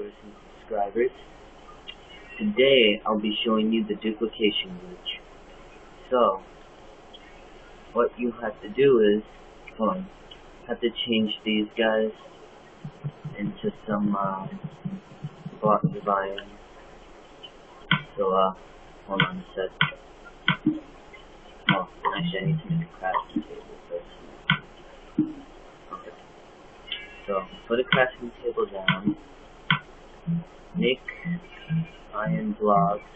viewers and subscribers. Today I'll be showing you the duplication glitch. So, what you have to do is, have to change these guys into some blocks of iron. So, hold on a sec. Well, actually I need to make a crafting table first. Okay. So, put a crafting table down. Make iron blocks.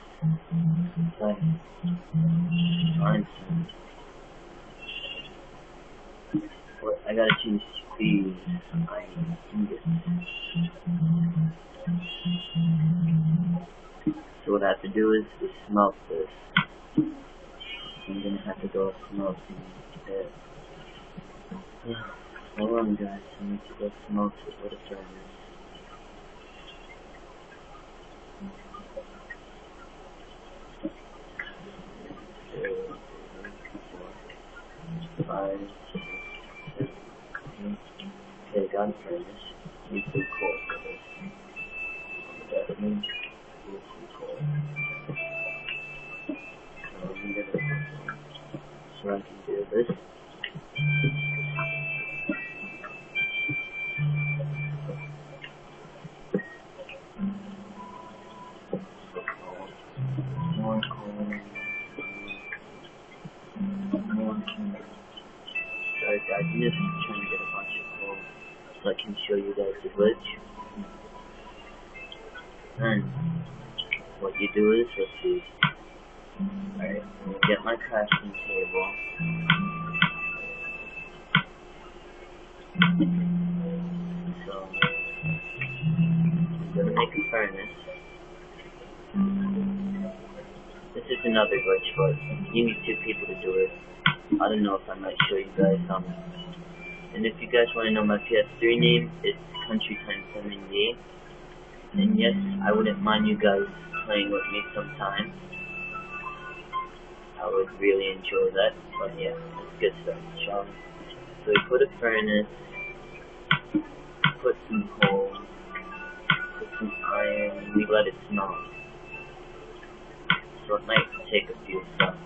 Limestone. What? I gotta change these iron ingots. So what I have to do is to smelt this. I'm gonna have to go smelting it. Hold on guys, I need to go smelt it with a furnace. Okay, got a furnace. Need some coal for this. Definitely need some coal. So I'm gonna so I can do this. More coal. Sorry guys, I'm just trying to get a bunch of coal so I can show you guys the glitch. And what you do is, let's see. Alright, I'm gonna get my crafting table. So, I'm gonna make a furnace. This is another glitch, but you need 2 people to do it. I don't know if I might show you guys some. And if you guys want to know my PS3 name, it's Country Time 7D. And yes, I wouldn't mind you guys playing with me sometime. I would really enjoy that. But yeah, let's get started, shall we? So we put a furnace, put some coal, put some iron, and we let it smelt. So it might take a few steps.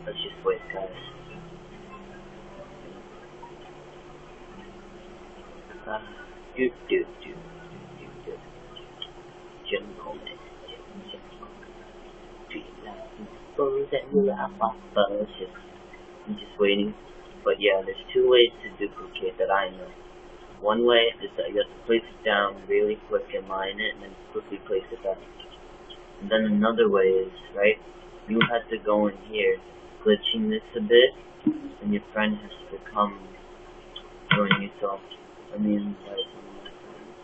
Let's just wait, guys. Gentlemen. I'm just waiting. But yeah, there's 2 ways to duplicate that I know. One way is that you have to place it down really quick and mine it, and then quickly place it back. And then another way is, right, you have to go in here, glitching this a bit, and your friend has to come join you. So let me invite one of my friends.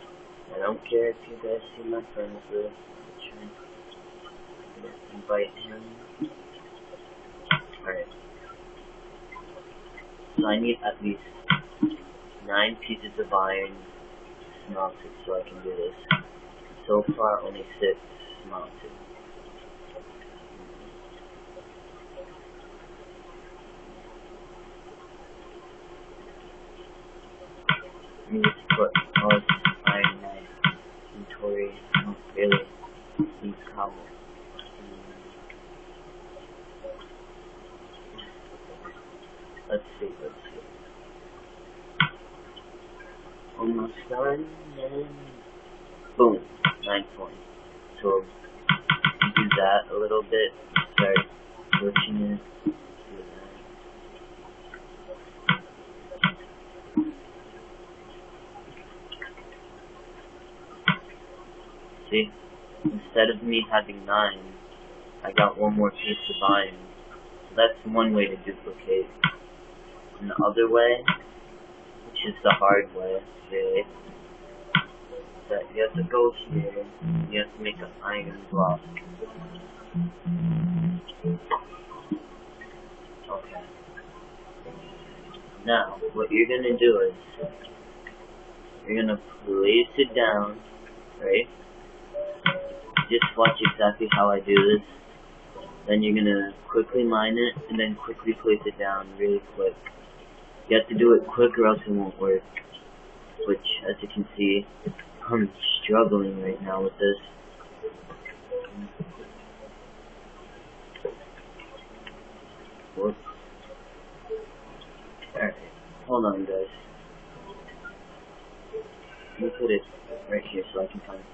I don't care if you guys see my friends, but invite him. Alright. So I need at least 9 pieces of iron smelted so I can do this. So far only 6 smelted. Let me just put all this iron in my inventory. I don't really need cobble. Let's see. Almost done, and boom, 9 points. So do that a little bit, start glitching it. See, instead of me having 9, I got 1 more piece of iron. So that's one way to duplicate. And the other way, which is the hard way, really, is that you have to go here, and you have to make an iron block. Okay. Now, what you're gonna do is, you're gonna place it down, right? Just watch exactly how I do this. Then you're gonna quickly mine it, and then quickly place it down really quick. You have to do it quick or else it won't work. Which, as you can see, I'm struggling right now with this. Whoops. Alright, hold on guys. Let me put it right here so I can find it.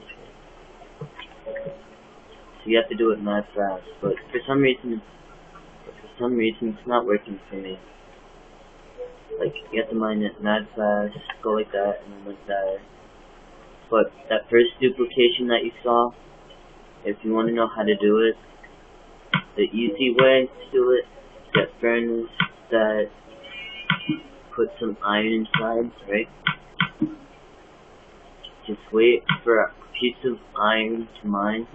So you have to do it mad fast, but for some reason it's not working for me. Like, you have to mine it mad fast, go like that, and then like that. But that first duplication that you saw, if you want to know how to do it, the easy way to do it, get furnace that put some iron inside, right? Just wait for a piece of iron to mine,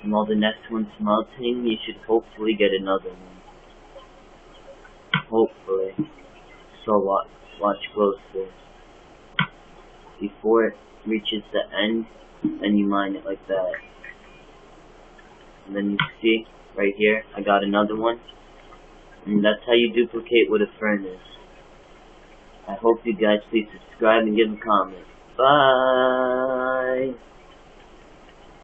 and while the next one's melting, you should hopefully get another one. Hopefully. So watch closely. Before it reaches the end, then you mine it like that. And then you see, right here, I got another one. And that's how you duplicate with a furnace. I hope you guys please subscribe and give a comment. Bye!